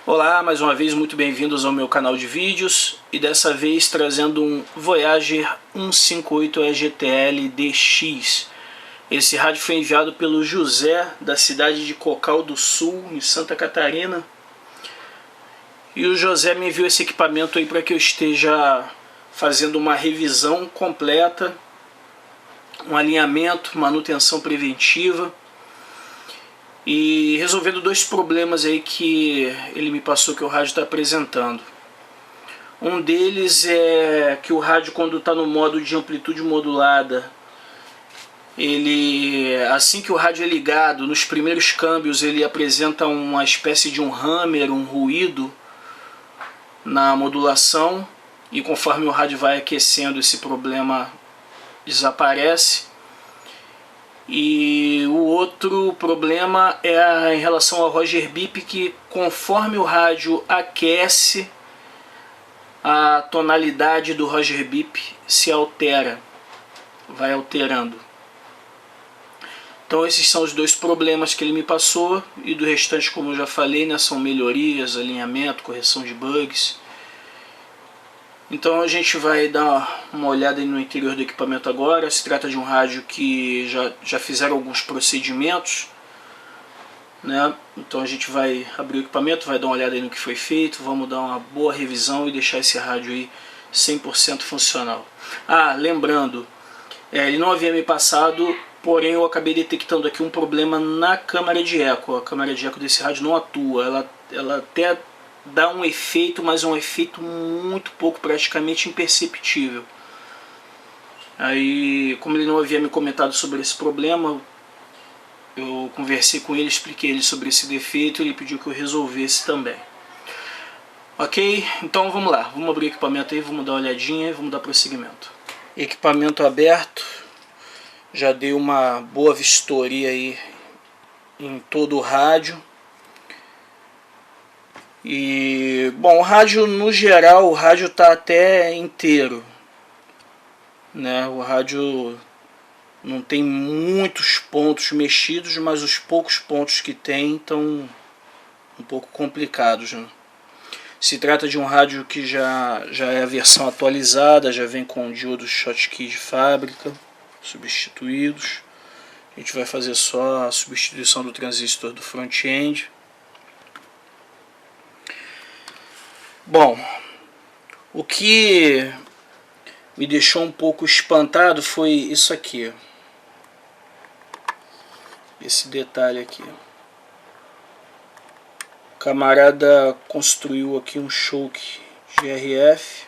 Olá, mais uma vez muito bem-vindos ao meu canal de vídeos e dessa vez trazendo um Voyager 158 EGTL DX. Esse rádio foi enviado pelo José da cidade de Cocal do Sul, em Santa Catarina. E o José me enviou esse equipamento aí para que eu esteja fazendo uma revisão completa, um alinhamento, manutenção preventiva e resolvendo dois problemas aí que ele me passou que o rádio está apresentando. Um deles é que o rádio, quando está no modo de amplitude modulada, assim que o rádio é ligado, nos primeiros câmbios ele apresenta uma espécie de um hammer, um ruído na modulação, e conforme o rádio vai aquecendo esse problema desaparece. E o outro problema é em relação ao Roger Bip, que conforme o rádio aquece, a tonalidade do Roger Bip se altera, vai alterando. Então esses são os dois problemas que ele me passou, e do restante, como eu já falei, né, são melhorias, alinhamento, correção de bugs. Então a gente vai dar uma olhada no interior do equipamento agora. Se trata de um rádio que já fizeram alguns procedimentos, né? Então a gente vai abrir o equipamento, vai dar uma olhada no que foi feito, vamos dar uma boa revisão e deixar esse rádio aí 100% funcional. Lembrando, ele não havia me passado, porém eu acabei detectando aqui um problema na câmara de eco. A câmara de eco desse rádio não atua, ela até dá um efeito, mas é um efeito muito pouco, praticamente imperceptível. Aí, como ele não havia me comentado sobre esse problema, eu conversei com ele, expliquei ele sobre esse defeito, e ele pediu que eu resolvesse também. Ok? Então vamos lá, vamos abrir o equipamento aí, vamos dar uma olhadinha e vamos dar prosseguimento. Equipamento aberto, já dei uma boa vistoria aí em todo o rádio. E, bom, o rádio no geral, o rádio está até inteiro, né? O rádio não tem muitos pontos mexidos, mas os poucos pontos que tem estão um pouco complicados, né? Se trata de um rádio que já é a versão atualizada, já vem com diodos Schottky de fábrica, substituídos. A gente vai fazer só a substituição do transistor do front-end. Bom, o que me deixou um pouco espantado foi isso aqui. Esse detalhe aqui. O camarada construiu aqui um choke GRF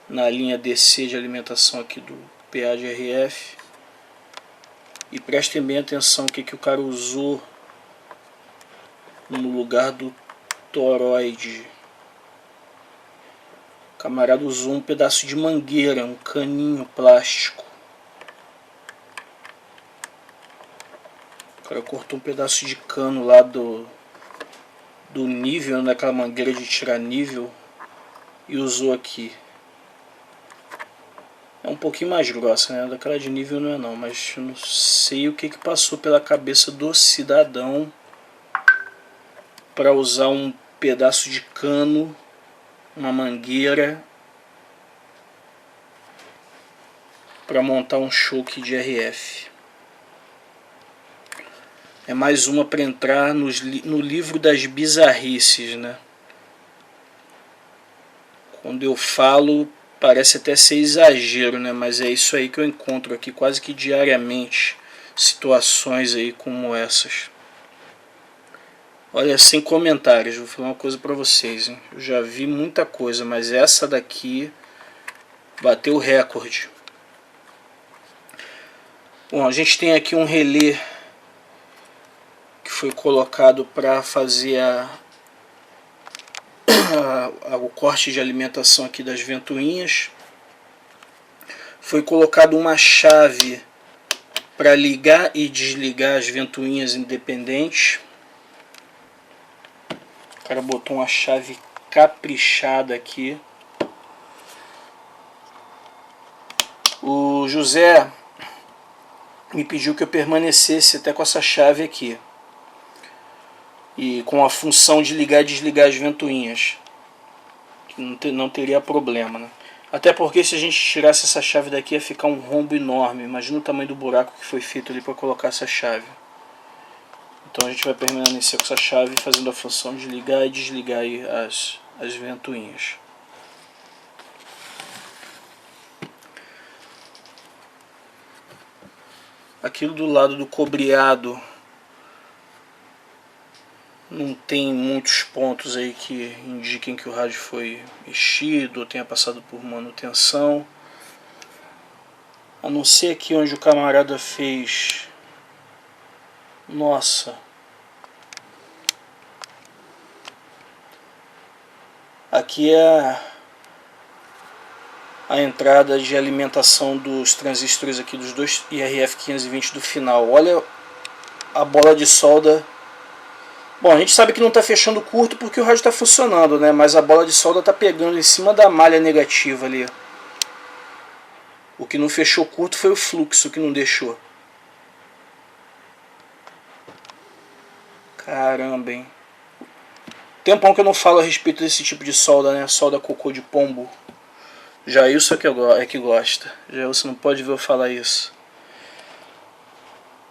na linha DC de alimentação aqui do PA de RF. E prestem bem atenção o que o cara usou no lugar do toroide. O camarada usou um pedaço de mangueira, um caninho plástico. O cara cortou um pedaço de cano lá do nível, daquela mangueira de tirar nível, e usou aqui. É um pouquinho mais grossa, né? Daquela de nível não é não, mas eu não sei o que passou pela cabeça do cidadão para usar um pedaço de cano, uma mangueira, para montar um choke de RF. É mais uma para entrar no livro das bizarrices, né? Quando eu falo, parece até ser exagero, né? Mas é isso aí que eu encontro aqui quase que diariamente, situações aí como essas. Olha, sem comentários, vou falar uma coisa pra vocês, hein? Eu já vi muita coisa, mas essa daqui bateu o recorde. Bom, a gente tem aqui um relé que foi colocado para fazer o corte de alimentação aqui das ventoinhas. Foi colocado uma chave para ligar e desligar as ventoinhas independentes. O cara botou uma chave caprichada aqui. O José me pediu que eu permanecesse até com essa chave aqui. e com a função de ligar e desligar as ventoinhas, que não teria problema, né? Até porque se a gente tirasse essa chave daqui ia ficar um rombo enorme. Imagina o tamanho do buraco que foi feito ali para colocar essa chave. Então a gente vai permanecer com essa chave fazendo a função de ligar e desligar aí as ventoinhas. Aquilo do lado do cobreado não tem muitos pontos aí que indiquem que o rádio foi mexido ou tenha passado por manutenção. A não ser aqui onde o camarada fez... Nossa! Aqui é a entrada de alimentação dos transistores aqui dos dois IRF520 do final. Olha a bola de solda. Bom, a gente sabe que não está fechando curto porque o rádio está funcionando, né? Mas a bola de solda está pegando em cima da malha negativa ali. O que não fechou curto foi o fluxo que não deixou. Caramba, hein? Tempão que eu não falo a respeito desse tipo de solda, né? Solda cocô de pombo. Jailson é que gosta. Jailson não pode ver eu falar isso.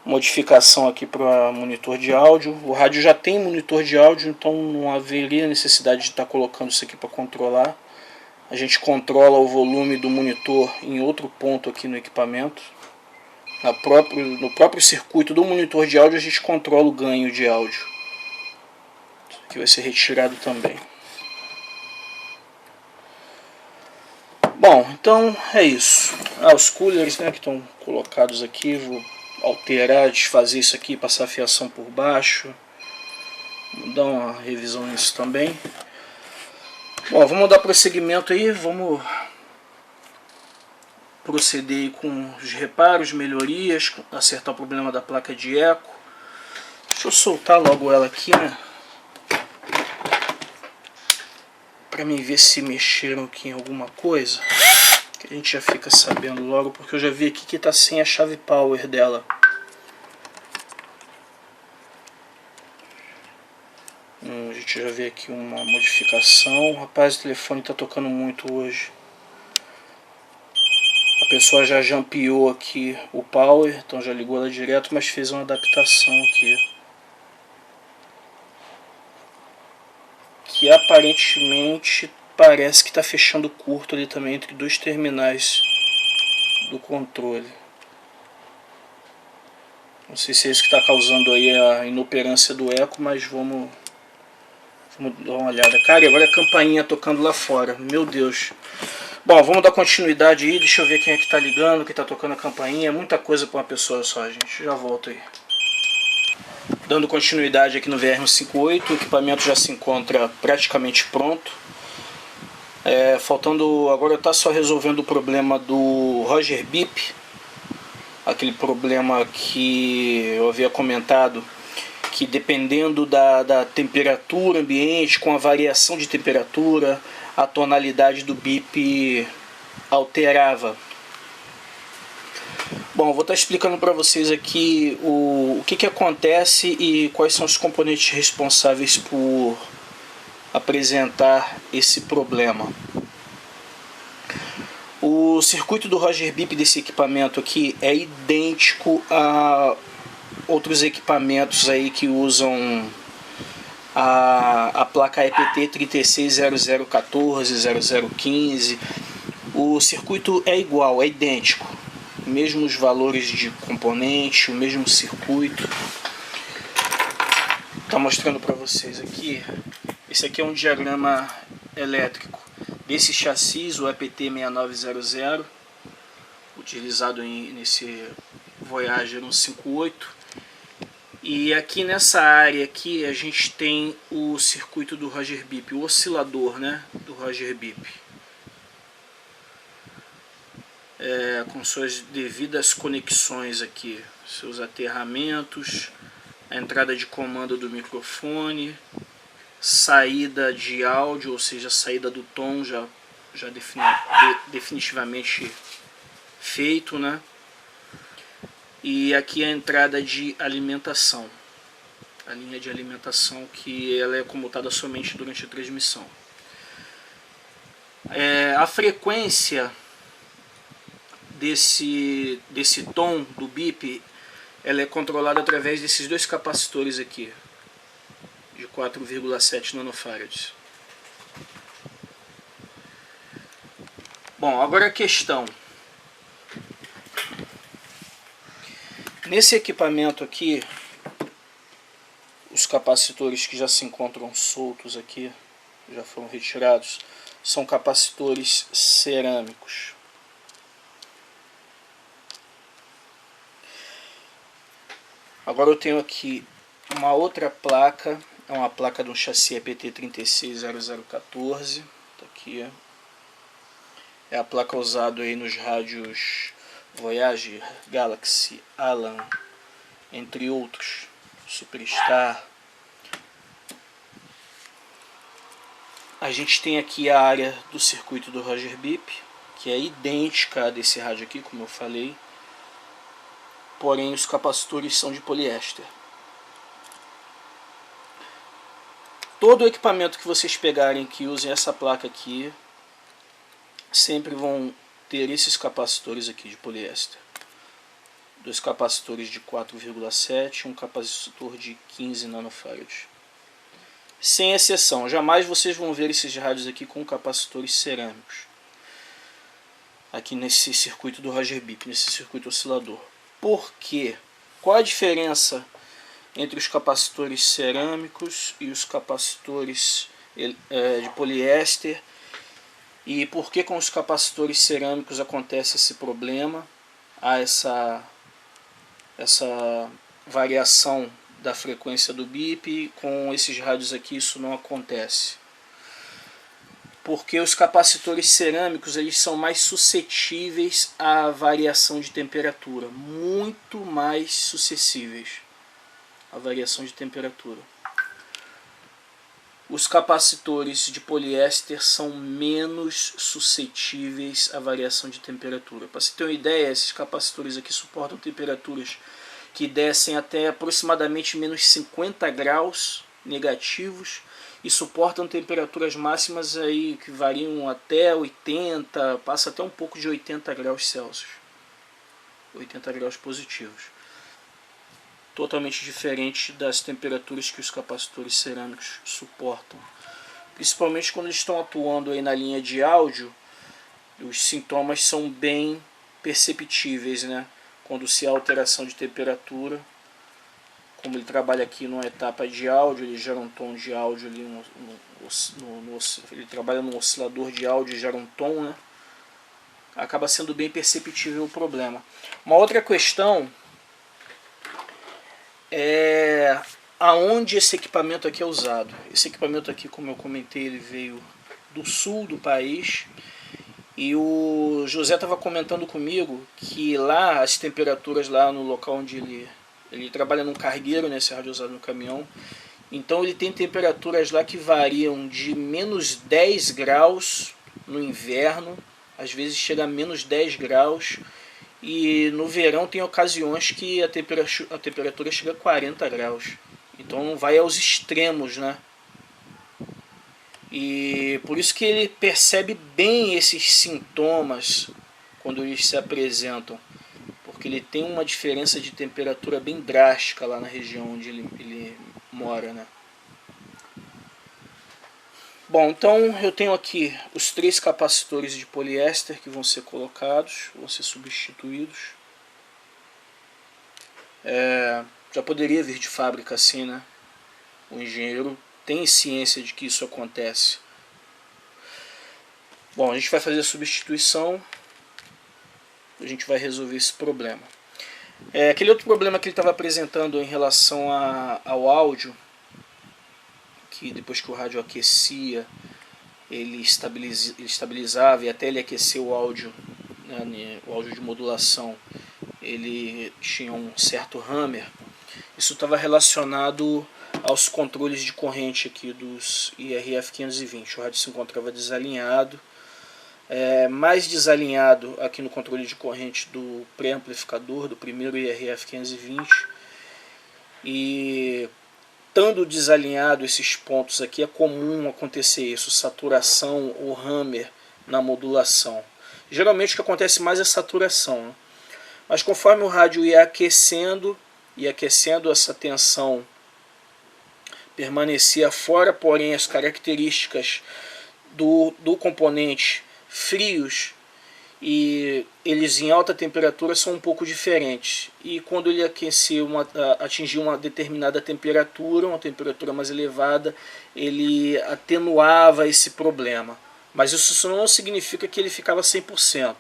Modificação aqui para monitor de áudio. O rádio já tem monitor de áudio, então não haveria necessidade de estar colocando isso aqui para controlar. A gente controla o volume do monitor em outro ponto aqui no equipamento. No próprio circuito do monitor de áudio a gente controla o ganho de áudio. Isso aqui vai ser retirado também. Bom, então é isso. Os coolers, né, que estão colocados aqui, vou alterar, desfazer isso aqui, passar a fiação por baixo. Vou dar uma revisão nisso também. Bom, vamos dar prosseguimento aí, vamos proceder com os reparos, melhorias, acertar o problema da placa de eco. Deixa eu soltar logo ela aqui, né? Pra mim ver se mexeram aqui em alguma coisa. Que a gente já fica sabendo logo, porque eu já vi aqui que tá sem a chave power dela. A gente já vê aqui uma modificação. Rapaz, o telefone tá tocando muito hoje. A pessoa já jampeou aqui o power, então já ligou ela direto, mas fez uma adaptação aqui. Que aparentemente parece que está fechando curto ali também entre dois terminais do controle. Não sei se é isso que está causando aí a inoperância do eco, mas vamos dar uma olhada. Cara, e agora a campainha tocando lá fora, meu Deus. Bom, vamos dar continuidade aí, deixa eu ver quem é que está ligando, quem está tocando a campainha. É muita coisa para uma pessoa só, gente. Já volto aí. Dando continuidade aqui no VR158, o equipamento já se encontra praticamente pronto. Faltando agora tá só resolvendo o problema do Roger Bip, aquele problema que eu havia comentado, que dependendo da temperatura ambiente, com a variação de temperatura, a tonalidade do bip alterava. Bom, vou estar explicando para vocês aqui o que acontece e quais são os componentes responsáveis por apresentar esse problema. O circuito do Roger Bip desse equipamento aqui é idêntico a outros equipamentos aí que usam a placa EPT 360014, 0015. O circuito é igual, é idêntico. Mesmos valores de componente, o mesmo circuito. Tá mostrando para vocês aqui. Esse aqui é um diagrama elétrico desse chassi, o EPT 6900, utilizado nesse Voyager 158. E aqui nessa área aqui a gente tem o circuito do Roger Bip, o oscilador, né, do Roger Bip. Com suas devidas conexões aqui, seus aterramentos, a entrada de comando do microfone, saída de áudio, ou seja, saída do tom já definitivamente feito, né? E aqui a entrada de alimentação. a linha de alimentação, que ela é comutada somente durante a transmissão. A frequência desse tom do bip, ela é controlada através desses dois capacitores aqui, de 4,7 nanofarads. Bom, agora a questão. Nesse equipamento aqui, os capacitores que já se encontram soltos aqui, já foram retirados, são capacitores cerâmicos. Agora eu tenho aqui uma outra placa, é uma placa de um chassi EPT360014, tá aqui. É a placa usada aí nos rádios Voyager, Galaxy, Alan, entre outros, Superstar. A gente tem aqui a área do circuito do Roger Bip, que é idêntica a desse rádio aqui, como eu falei, porém os capacitores são de poliéster. Todo equipamento que vocês pegarem que usem essa placa aqui, sempre vão ter esses capacitores aqui de poliéster. Dois capacitores de 4,7 e um capacitor de 15 nanofarads. Sem exceção, jamais vocês vão ver esses rádios aqui com capacitores cerâmicos. Aqui nesse circuito do Roger Bip, nesse circuito oscilador. Por quê? Qual a diferença entre os capacitores cerâmicos e os capacitores de poliéster? E por que com os capacitores cerâmicos acontece esse problema? Há essa variação da frequência do bip, e com esses rádios aqui isso não acontece. Porque os capacitores cerâmicos eles são mais suscetíveis à variação de temperatura, muito mais suscetíveis à variação de temperatura. Os capacitores de poliéster são menos suscetíveis à variação de temperatura. Para você ter uma ideia, esses capacitores aqui suportam temperaturas que descem até aproximadamente menos 50 graus negativos e suportam temperaturas máximas aí que variam até 80, passa até um pouco de 80 graus Celsius. 80 graus positivos. Totalmente diferente das temperaturas que os capacitores cerâmicos suportam. Principalmente quando eles estão atuando aí na linha de áudio, os sintomas são bem perceptíveis, né? Quando se há alteração de temperatura, como ele trabalha aqui numa etapa de áudio, ele gera um tom de áudio ali, ele trabalha num oscilador de áudio e gera um tom, né? Acaba sendo bem perceptível o problema. Uma outra questão é aonde esse equipamento aqui é usado. Esse equipamento aqui, como eu comentei, ele veio do sul do país. E o José estava comentando comigo que lá as temperaturas, lá no local onde ele trabalha num cargueiro, né, esse rádio usado no caminhão, então ele tem temperaturas lá que variam de menos 10 graus no inverno, às vezes chega a menos 10 graus, e no verão tem ocasiões que a temperatura chega a 40 graus, então vai aos extremos, né? E por isso que ele percebe bem esses sintomas quando eles se apresentam, porque ele tem uma diferença de temperatura bem drástica lá na região onde ele mora, né? Bom, então eu tenho aqui os 3 capacitores de poliéster que vão ser colocados, vão ser substituídos. Já poderia vir de fábrica assim, né? O engenheiro tem ciência de que isso acontece. Bom, a gente vai fazer a substituição, a gente vai resolver esse problema. Aquele outro problema que ele estava apresentando em relação ao áudio, que depois que o rádio aquecia, ele estabilizava, e até ele aquecer o áudio, né, o áudio de modulação, ele tinha um certo hammer. Isso estava relacionado aos controles de corrente aqui dos IRF520. O rádio se encontrava desalinhado, mais desalinhado aqui no controle de corrente do pré-amplificador, do primeiro IRF520, e estando desalinhado esses pontos aqui, é comum acontecer isso, saturação ou hammer na modulação. Geralmente o que acontece mais é saturação, né? Mas conforme o rádio ia aquecendo, essa tensão permanecia fora, porém as características do componente frios e eles em alta temperatura são um pouco diferentes. E quando ele atingia uma determinada temperatura, uma temperatura mais elevada, ele atenuava esse problema. Mas isso não significa que ele ficava 100%.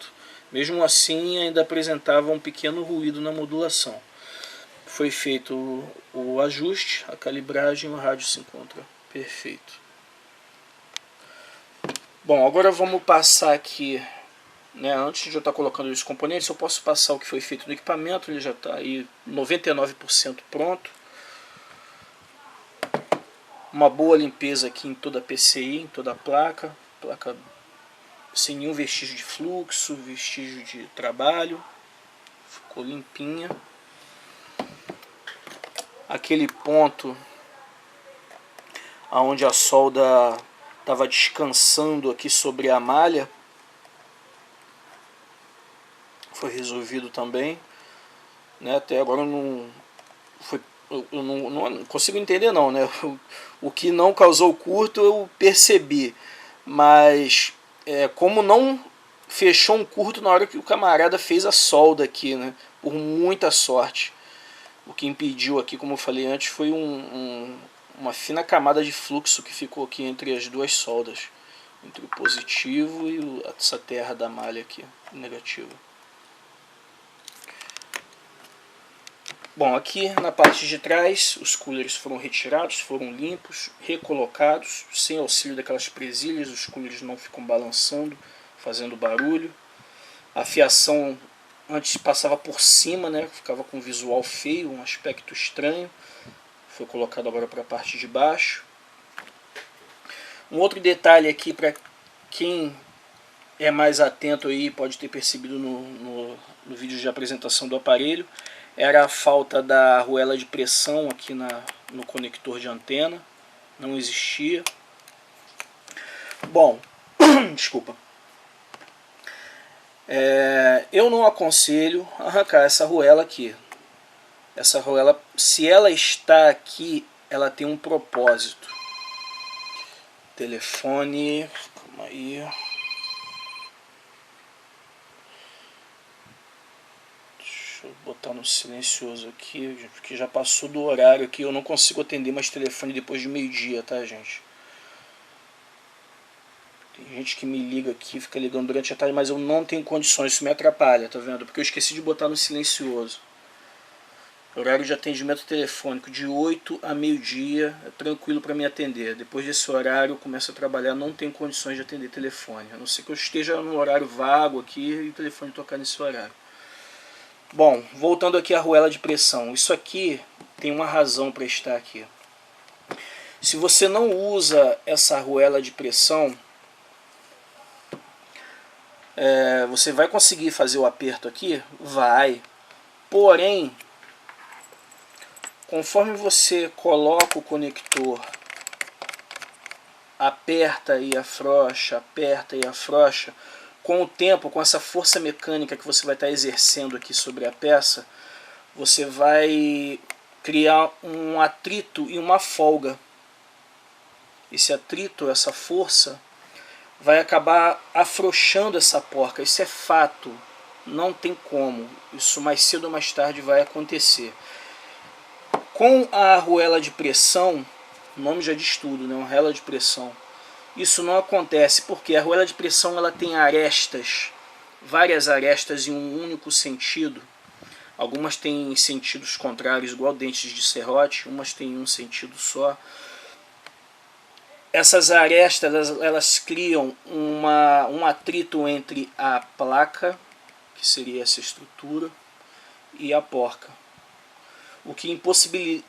Mesmo assim, ainda apresentava um pequeno ruído na modulação. Foi feito o ajuste, a calibragem, o rádio se encontra perfeito. Bom, agora vamos passar aqui, né, antes de eu estar colocando os componentes, eu posso passar o que foi feito no equipamento. Ele já está aí 99% pronto. Uma boa limpeza aqui em toda a PCI, em toda a placa sem nenhum vestígio de fluxo, vestígio de trabalho, ficou limpinha. Aquele ponto onde a solda estava descansando aqui sobre a malha foi resolvido também, né? Até agora eu não consigo entender não, né? O que não causou curto eu percebi, mas como não fechou um curto na hora que o camarada fez a solda aqui, né? Por muita sorte. O que impediu aqui, como eu falei antes, foi uma fina camada de fluxo que ficou aqui entre as duas soldas, entre o positivo e essa terra da malha aqui, negativa. Bom, aqui na parte de trás os coolers foram retirados, foram limpos, recolocados, sem auxílio daquelas presilhas, os coolers não ficam balançando, fazendo barulho. A fiação antes passava por cima, né, ficava com um visual feio, um aspecto estranho. Foi colocado agora para a parte de baixo. Um outro detalhe aqui para quem é mais atento aí, pode ter percebido no vídeo de apresentação do aparelho, era a falta da arruela de pressão aqui no conector de antena. Não existia. Bom, desculpa. Eu não aconselho arrancar essa arruela aqui. Essa arruela, se ela está aqui, ela tem um propósito. Telefone, calma aí. Deixa eu botar no silencioso aqui, porque já passou do horário aqui. Eu não consigo atender mais telefone depois de meio-dia, tá, gente? Tem gente que me liga aqui, fica ligando durante a tarde, mas eu não tenho condições, isso me atrapalha, tá vendo? Porque eu esqueci de botar no silencioso. Horário de atendimento telefônico de 8 a meio-dia, é tranquilo para me atender. Depois desse horário eu começo a trabalhar, não tenho condições de atender telefone. A não ser que eu esteja no horário vago aqui e o telefone tocar nesse horário. Bom, voltando aqui à arruela de pressão. Isso aqui tem uma razão para estar aqui. Se você não usa essa arruela de pressão, você vai conseguir fazer o aperto aqui? Vai. Porém, conforme você coloca o conector, aperta e afrouxa, com o tempo, com essa força mecânica que você vai estar exercendo aqui sobre a peça, você vai criar um atrito e uma folga. Esse atrito, essa força, vai acabar afrouxando essa porca. Isso é fato, não tem como. Isso mais cedo ou mais tarde vai acontecer. Com a arruela de pressão, o nome já diz tudo, né? Uma arruela de pressão. Isso não acontece porque a arruela de pressão ela tem arestas, várias arestas em um único sentido. Algumas têm sentidos contrários, igual dentes de serrote, umas têm um sentido só. Essas arestas elas criam um atrito entre a placa, que seria essa estrutura, e a porca, o que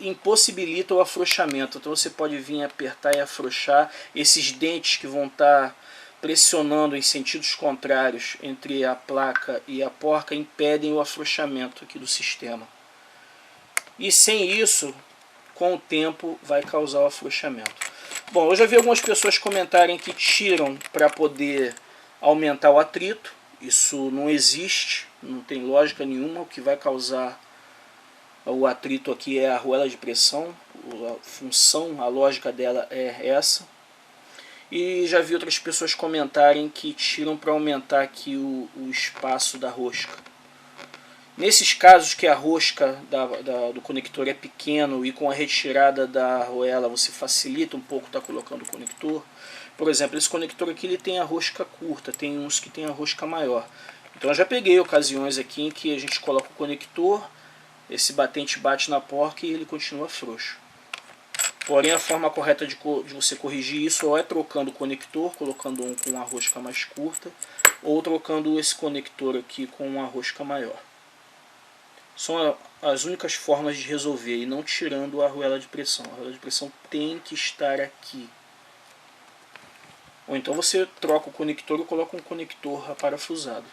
impossibilita o afrouxamento. Então você pode vir apertar e afrouxar. Esses dentes que vão estar pressionando em sentidos contrários entre a placa e a porca impedem o afrouxamento aqui do sistema. E sem isso, com o tempo vai causar o afrouxamento. Bom, eu já vi algumas pessoas comentarem que tiram para poder aumentar o atrito. Isso não existe, não tem lógica nenhuma. O que vai causar o atrito aqui é a arruela de pressão. A função, a lógica dela é essa. E já vi outras pessoas comentarem que tiram para aumentar aqui o espaço da rosca. Nesses casos que a rosca do conector é pequeno e com a retirada da arruela você facilita um pouco estar colocando o conector. Por exemplo, esse conector aqui ele tem a rosca curta, tem uns que tem a rosca maior. Então eu já peguei ocasiões aqui em que a gente coloca o conector, esse batente bate na porca e ele continua frouxo. Porém a forma correta de você corrigir isso ou é trocando o conector, colocando um com a rosca mais curta, ou trocando esse conector aqui com uma rosca maior. São as únicas formas de resolver e não tirando a arruela de pressão. A arruela de pressão tem que estar aqui. Ou então você troca o conector e coloca um conector aparafusado.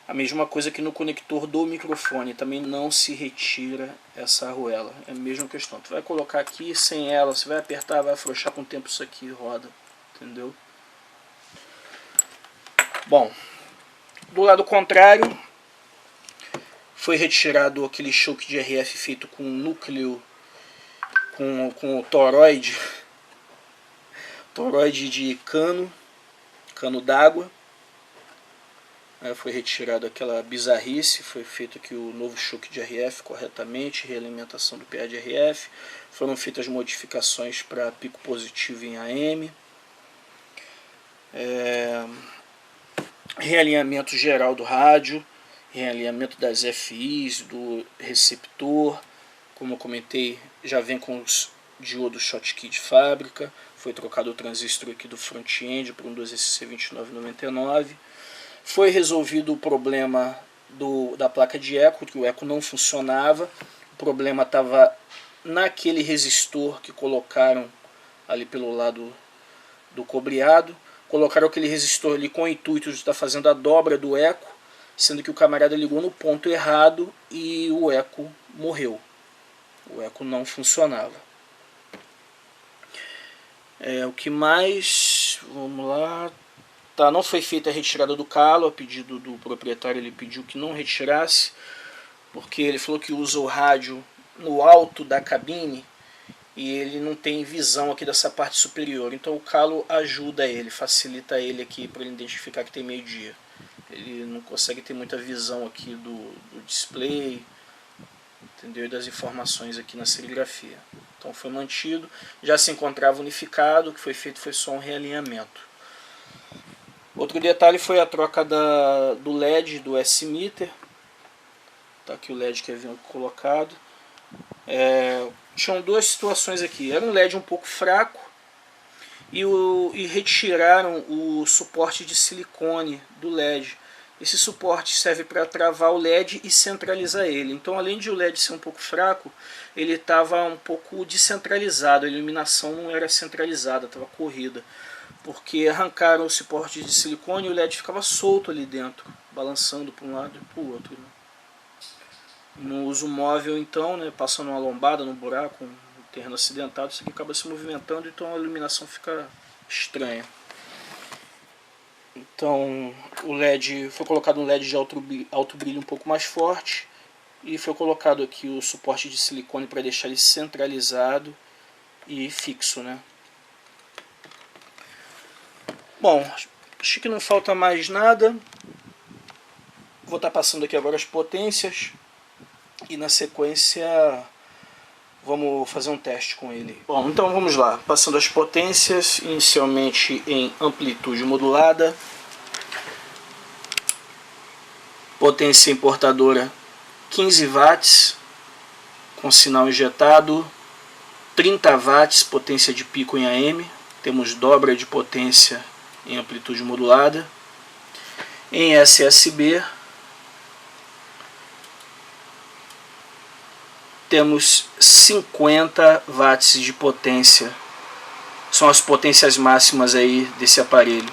A mesma coisa que no conector do microfone, também não se retira essa arruela. É a mesma questão. Tu vai colocar aqui sem ela, você vai apertar, vai afrouxar com o tempo isso aqui roda. Entendeu? Bom, do lado contrário, foi retirado aquele choque de RF feito com núcleo, com o toroide de cano d'água. Foi retirado aquela bizarrice, foi feito aqui o novo choque de RF corretamente, realimentação do PA de RF, foram feitas modificações para pico positivo em AM, realinhamento geral do rádio, realinhamento das FIs, do receptor, como eu comentei, já vem com os diodos Schottky de fábrica, foi trocado o transistor aqui do front-end para um 2SC2999, foi resolvido o problema da placa de eco, que o eco não funcionava, o problema estava naquele resistor que colocaram ali pelo lado do cobreado, colocaram aquele resistor ali com o intuito de estar fazendo a dobra do eco, sendo que o camarada ligou no ponto errado e o eco morreu. O eco não funcionava. O que mais? Vamos lá. Tá, não foi feita a retirada do calo, a pedido do proprietário, ele pediu que não retirasse, porque ele falou que usa o rádio no alto da cabine e ele não tem visão aqui dessa parte superior. Então o calo ajuda ele, facilita ele aqui para ele identificar que tem meio-dia. Ele não consegue ter muita visão aqui do display, entendeu? E das informações aqui na serigrafia. Então foi mantido, já se encontrava unificado, o que foi feito foi só um realinhamento. Outro detalhe foi a troca do LED do S-Meter. Tá aqui o LED que havia colocado. Tinham duas situações aqui. Era um LED um pouco fraco e retiraram o suporte de silicone do LED. Esse suporte serve para travar o LED e centralizar ele. Então, além de o LED ser um pouco fraco, ele estava um pouco descentralizado. A iluminação não era centralizada, estava corrida. Porque arrancaram o suporte de silicone e o LED ficava solto ali dentro, balançando para um lado e para o outro. Né? No uso móvel, então, né, passando uma lombada no buraco, um terreno acidentado, isso aqui acaba se movimentando, então a iluminação fica estranha. Então, o LED foi colocado um LED de alto brilho um pouco mais forte e foi colocado aqui o suporte de silicone para deixar ele centralizado e fixo, né? Bom, acho que não falta mais nada. Vou estar passando aqui agora as potências e na sequência vamos fazer um teste com ele. Bom, então vamos lá. Passando as potências, inicialmente em amplitude modulada. Potência importadora 15 watts, com sinal injetado, 30 watts, potência de pico em AM. Temos dobra de potência em amplitude modulada. Em SSB temos 50 watts de potência. São as potências máximas aí desse aparelho.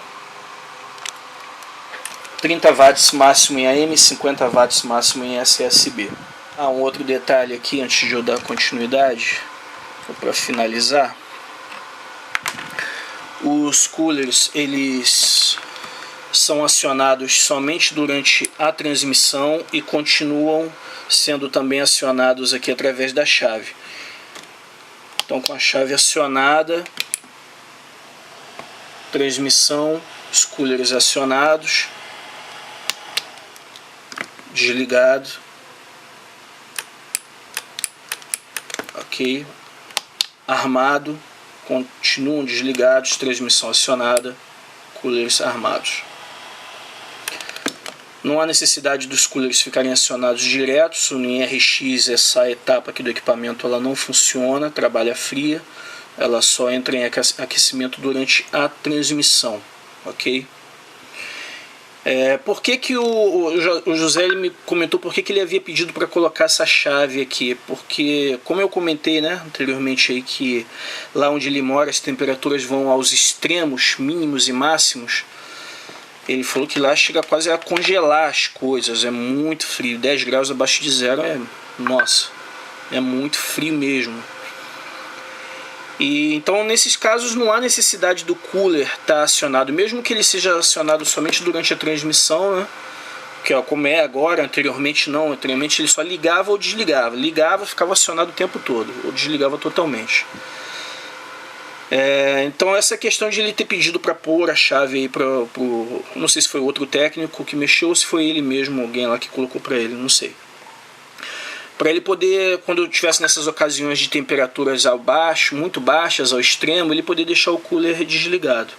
30 watts máximo em AM, 50 watts máximo em SSB. Um outro detalhe aqui antes de eu dar continuidade, para finalizar. Os coolers, eles são acionados somente durante a transmissão e continuam sendo também acionados aqui através da chave. Então, com a chave acionada, transmissão, os coolers acionados, desligado, ok, armado, continuam desligados, transmissão acionada, coolers armados. Não há necessidade dos coolers ficarem acionados diretos. No RX, essa etapa aqui do equipamento ela não funciona, trabalha fria, ela só entra em aquecimento durante a transmissão, ok? Por que o José ele me comentou por que ele havia pedido para colocar essa chave aqui? Porque, como eu comentei, né, anteriormente aí, que lá onde ele mora as temperaturas vão aos extremos mínimos e máximos. Ele falou que lá chega quase a congelar as coisas, é muito frio, 10 graus abaixo de zero nossa, é muito frio mesmo. E então nesses casos não há necessidade do cooler estar acionado, mesmo que ele seja acionado somente durante a transmissão, né? Que como é agora, anteriormente não, anteriormente ele só ligava ou desligava, ligava, ficava acionado o tempo todo, ou desligava totalmente. Então essa questão de ele ter pedido para pôr a chave aí não sei se foi outro técnico que mexeu ou se foi ele mesmo, alguém lá que colocou para ele, não sei. Para ele poder, quando estivesse nessas ocasiões de temperaturas abaixo, muito baixas ao extremo, ele poder deixar o cooler desligado.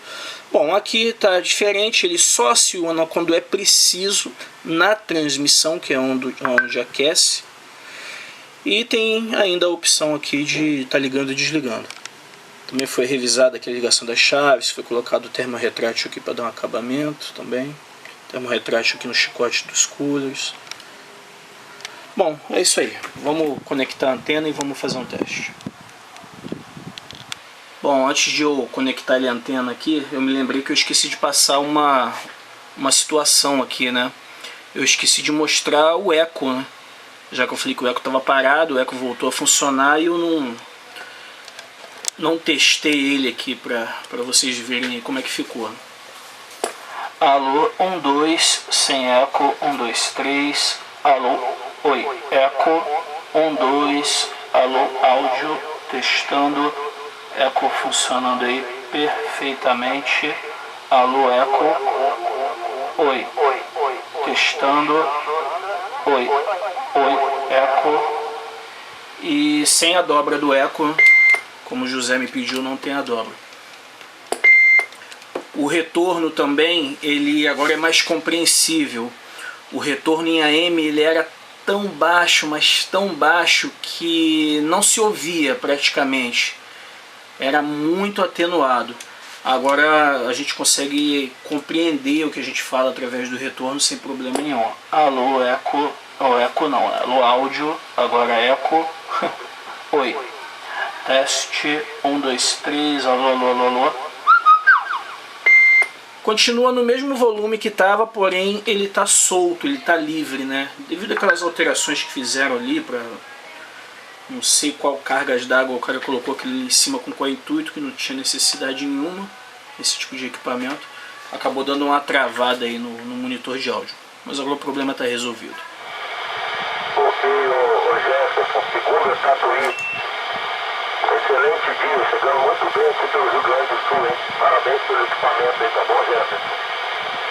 Bom, aqui está diferente, ele só aciona quando é preciso na transmissão, que é onde aquece. E tem ainda a opção aqui de estar ligando e desligando. Também foi revisada aqui a ligação das chaves, foi colocado o termorretrátil aqui para dar um acabamento também. Termorretrátil aqui no chicote dos coolers. Bom, é isso aí. Vamos conectar a antena e vamos fazer um teste. Bom, antes de eu conectar a antena aqui, eu me lembrei que eu esqueci de passar uma situação aqui, né? Eu esqueci de mostrar o eco, né? Já que eu falei que o eco estava parado, o eco voltou a funcionar e eu não testei ele aqui para vocês verem como é que ficou. Alô, 1, 2, sem eco, 1, 2, 3, alô, oi, eco, 1, 2, alô, áudio, testando, eco funcionando aí perfeitamente, alô, eco, oi, testando, oi, eco, e sem a dobra do eco. Como o José me pediu, não tem a dobra. O retorno também, ele agora é mais compreensível. O retorno em AM ele era tão baixo, mas tão baixo que não se ouvia praticamente. Era muito atenuado. Agora a gente consegue compreender o que a gente fala através do retorno sem problema nenhum. Alô, eco. Oh, eco não, alô, áudio. Agora eco. Oi. Teste, 1, 2, 3, alô, alô, alô, alô. Continua no mesmo volume que estava, porém ele está solto, ele está livre, né? Devido àquelas alterações que fizeram ali para não sei qual cargas d'água o cara colocou aquele em cima com qual intuito, que não tinha necessidade nenhuma, esse tipo de equipamento. Acabou dando uma travada aí no monitor de áudio. Mas agora o problema está resolvido. Ok, o Jefferson, segunda Tatuí. Excelente dia, chegando muito bem aqui pelo Rio Grande do Sul, hein? Parabéns pelo equipamento aí, tá bom, Jefferson?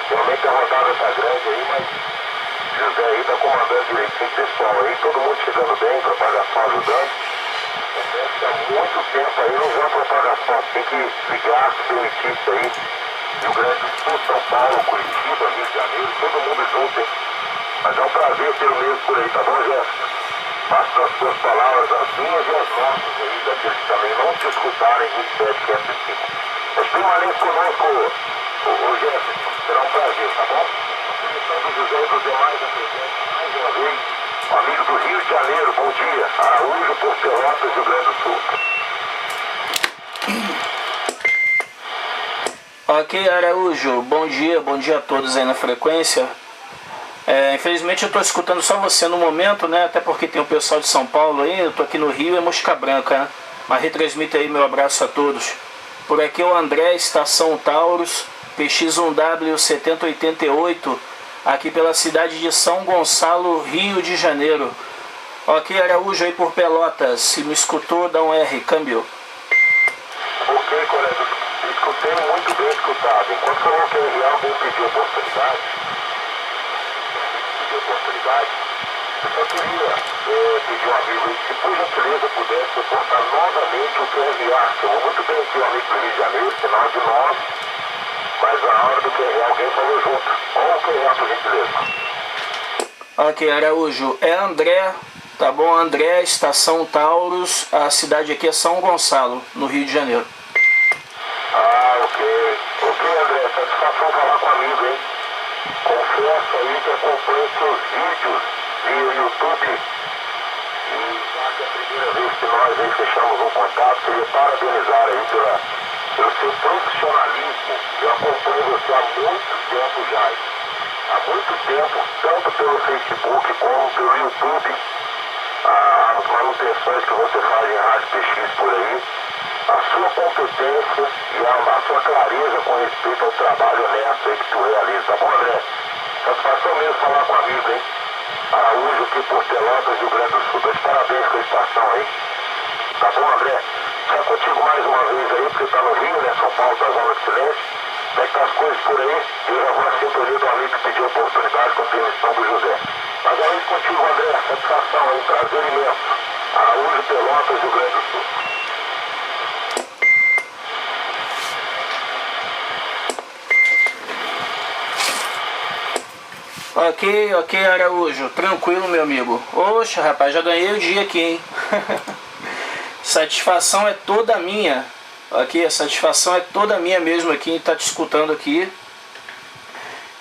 Realmente a rodada tá grande aí, mas José aí tá comandando direitinho o pessoal aí, todo mundo chegando bem, propagação ajudando. Há muito tempo aí não vê a propagação, tem que ligar, permitir isso aí. Rio Grande do Sul, São Paulo, Curitiba, Rio de Janeiro, todo mundo junto, hein? Mas é um prazer ter o mesmo por aí, tá bom, Jefferson? Faço as suas palavras, as minhas e as nossas aí, daqueles que também não te escutarem, 27, mas permaneça conosco, o Jefferson, será um prazer, tá bom? A do José e dos demais presentes, mais uma vez, um amigo do Rio de Janeiro, bom dia, Araújo, por Pelotas, Rio Grande do Sul. Ok, Araújo, bom dia a todos aí na frequência. Infelizmente eu estou escutando só você no momento, né? Até porque tem o pessoal de São Paulo aí, eu estou aqui no Rio, é Mosca Branca, né? Mas retransmite aí meu abraço a todos. Por aqui é o André, Estação Taurus, PX1W 7088, aqui pela cidade de São Gonçalo, Rio de Janeiro. Ok, Araújo aí por Pelotas, se me escutou, dá um R, câmbio. Ok, colega, escutei muito bem escutado. Enquanto falou que alguém pediu oportunidade, eu só queria pedir um amigo aí, se por gentileza pudesse reportar novamente o QRA. Chamou muito bem aqui o amigo do Rio de Janeiro, sinal de 9, mas na hora do QRA alguém falou junto. Qual o QRA, por gentileza? Ok, Araújo, é André, tá bom? André, Estação Taurus, a cidade aqui é São Gonçalo, no Rio de Janeiro. Ah, ok. Ok, André, satisfação falar com o amigo, hein? Confesso aí que acompanho seus vídeos via YouTube. E já que é a primeira vez que nós aí fechamos um contato, queria parabenizar aí pelo seu profissionalismo. Eu acompanho você há muito tempo já. Há muito tempo, tanto pelo Facebook como pelo YouTube. As manutenções que você faz em Rádio PX por aí. A sua competência e a sua clareza com respeito ao trabalho honesto aí que tu realiza, tá bom, André? Satisfação mesmo falar com o amigo, hein? Araújo aqui por Pelotas, Rio Grande do Sul. Dois parabéns pela estação aí. Tá bom, André? Já contigo mais uma vez aí, porque tá no Rio, né? São Paulo tá zona de silêncio. Como é que tá as coisas por aí? Eu já vou na sintonia do amigo que pediu oportunidade com a permissão do José. Mas aí contigo, André, satisfação aí, prazer imenso. Araújo, Pelotas, Rio Grande do Sul. Ok, Araújo, tranquilo, meu amigo. Oxa, rapaz, já ganhei o dia aqui, hein? Satisfação é toda minha. Ok, a satisfação é toda minha mesmo aqui, tá te escutando aqui.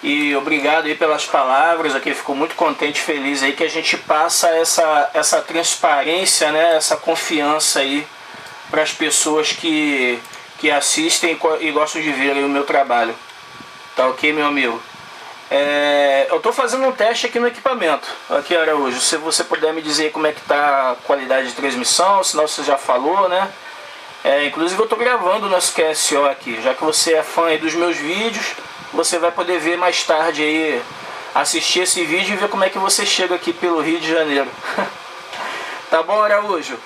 E obrigado aí pelas palavras, aqui, fico muito contente, feliz aí que a gente passa essa transparência, né? Essa confiança aí para as pessoas que assistem e gostam de ver aí o meu trabalho. Tá ok, meu amigo? Eu estou fazendo um teste aqui no equipamento. Aqui, Araújo, se você puder me dizer como é que está a qualidade de transmissão, senão você já falou, né? Inclusive eu estou gravando o nosso QSO aqui, já que você é fã aí dos meus vídeos, você vai poder ver mais tarde aí, assistir esse vídeo e ver como é que você chega aqui pelo Rio de Janeiro. Tá bom, Araújo?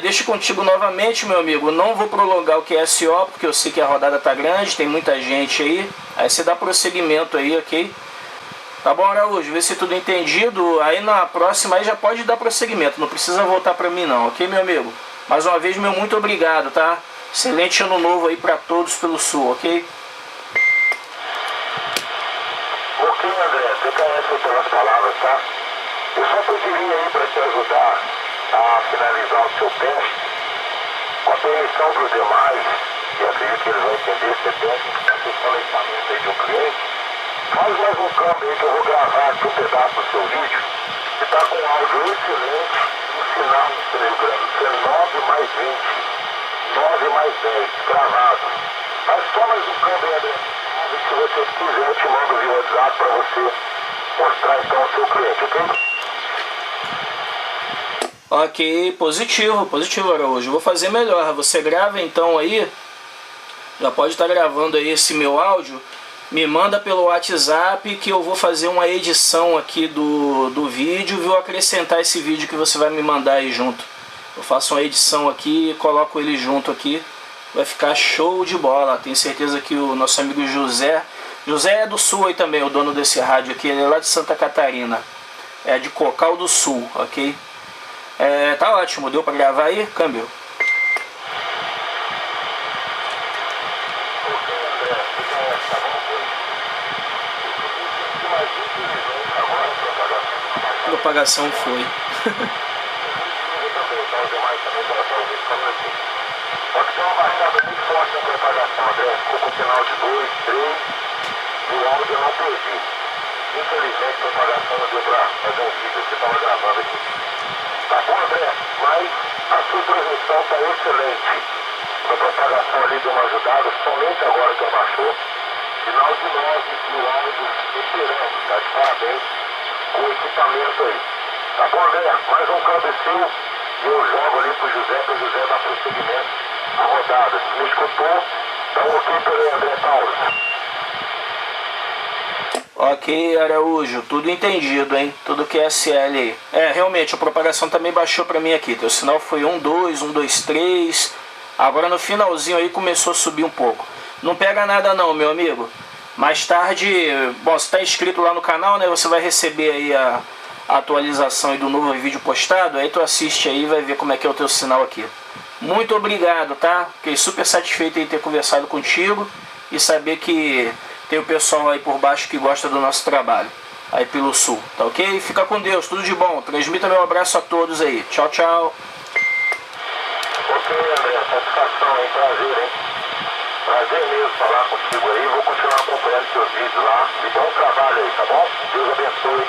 Deixo contigo novamente, meu amigo. Não vou prolongar o QSO, porque eu sei que a rodada tá grande, tem muita gente aí. Aí você dá prosseguimento aí, ok? Tá bom, Araújo? Vê se tudo entendido. Aí na próxima aí já pode dar prosseguimento. Não precisa voltar pra mim não, ok, meu amigo? Mais uma vez, meu muito obrigado, tá? Excelente ano novo aí pra todos pelo Sul, ok? Ok, André. Você conhece pelas palavras, tá? Eu só pediria aí pra te ajudar a finalizar o seu teste, com a permissão dos demais, e acredito que eles vão entender se é técnico, para o falecimento aí de um cliente. Faz mais um câmbio aí que eu vou gravar aqui um pedaço do seu vídeo, que está com um áudio excelente, um sinal no Telegram, que é 9 mais 20, 9 mais 10, gravado. Faz só mais um câmbio aí, André. Se você quiser, eu te mando via WhatsApp para você mostrar então ao seu cliente, ok? Ok, positivo, Araújo. Vou fazer melhor. Você grava então aí, já pode estar gravando aí esse meu áudio, me manda pelo WhatsApp que eu vou fazer uma edição aqui do vídeo e vou acrescentar esse vídeo que você vai me mandar aí junto. Eu faço uma edição aqui e coloco ele junto aqui, vai ficar show de bola. Tenho certeza que o nosso amigo José é do Sul aí também, o dono desse rádio aqui, ele é lá de Santa Catarina, é de Cocal do Sul, ok? Tá ótimo, deu pra gravar aí? Câmbio. A propagação foi. Pode ter uma baixada muito forte na propagação, André. Ficou com sinal de 2, 3 e o áudio eu não perdi. Infelizmente a propagação não deu pra fazer um vídeo que você estava gravando aqui. Tá bom, André, mas a sua transmissão está excelente. A propagação ali deu uma ajudada, somente agora que abaixou. Final de 9 e o áudio esperando, tá de parabéns. com o equipamento aí. Tá bom, André? Mais um cabeceio e eu jogo ali pro José, que o José dá prosseguimento à rodada. Se me escutou, dá um ok pelo André Paulo. Ok, Araújo, tudo entendido, hein? Tudo que é SL aí. Realmente, a propagação também baixou pra mim aqui. O sinal foi 1, 2, 1, 2, 3. Agora no finalzinho aí começou a subir um pouco. Não pega nada não, meu amigo. Mais tarde, bom, você tá inscrito lá no canal, né? Você vai receber aí a atualização aí do novo vídeo postado. Aí tu assiste aí e vai ver como é que é o teu sinal aqui. Muito obrigado, tá? Fiquei super satisfeito em ter conversado contigo e saber que tem o pessoal aí por baixo que gosta do nosso trabalho, aí pelo sul, tá ok? Fica com Deus, tudo de bom. Transmita meu abraço a todos aí. Tchau, tchau. Ok, André, satisfação, hein? Prazer, hein? Prazer mesmo falar contigo aí. Vou continuar acompanhando seus vídeos lá. E bom trabalho aí, tá bom? Deus abençoe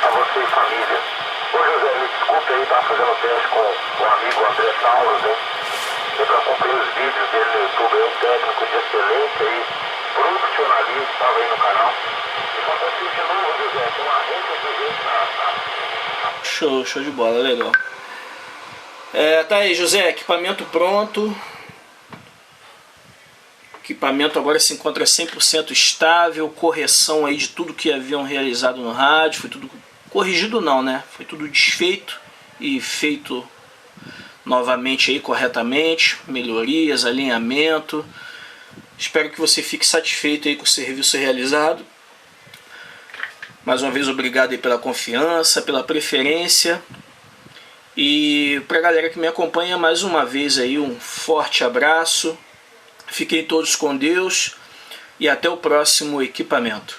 a você e família. Ô José, me desculpe aí, tá fazendo teste com o amigo André Saulos, hein? Eu já acompanhei os vídeos dele no YouTube, é um técnico de excelência aí, profissionalista, estava aí no canal. E só consigo de novo, José, com uma renta de gente na... Show de bola, legal. Tá aí, José, equipamento pronto. O equipamento agora se encontra 100% estável, correção aí de tudo que haviam realizado no rádio, foi tudo corrigido não, né? Foi tudo desfeito e feito novamente aí corretamente, melhorias, alinhamento. Espero que você fique satisfeito aí com o serviço realizado. Mais uma vez, obrigado aí pela confiança, pela preferência. E para a galera que me acompanha, mais uma vez aí um forte abraço. Fiquem todos com Deus e até o próximo equipamento.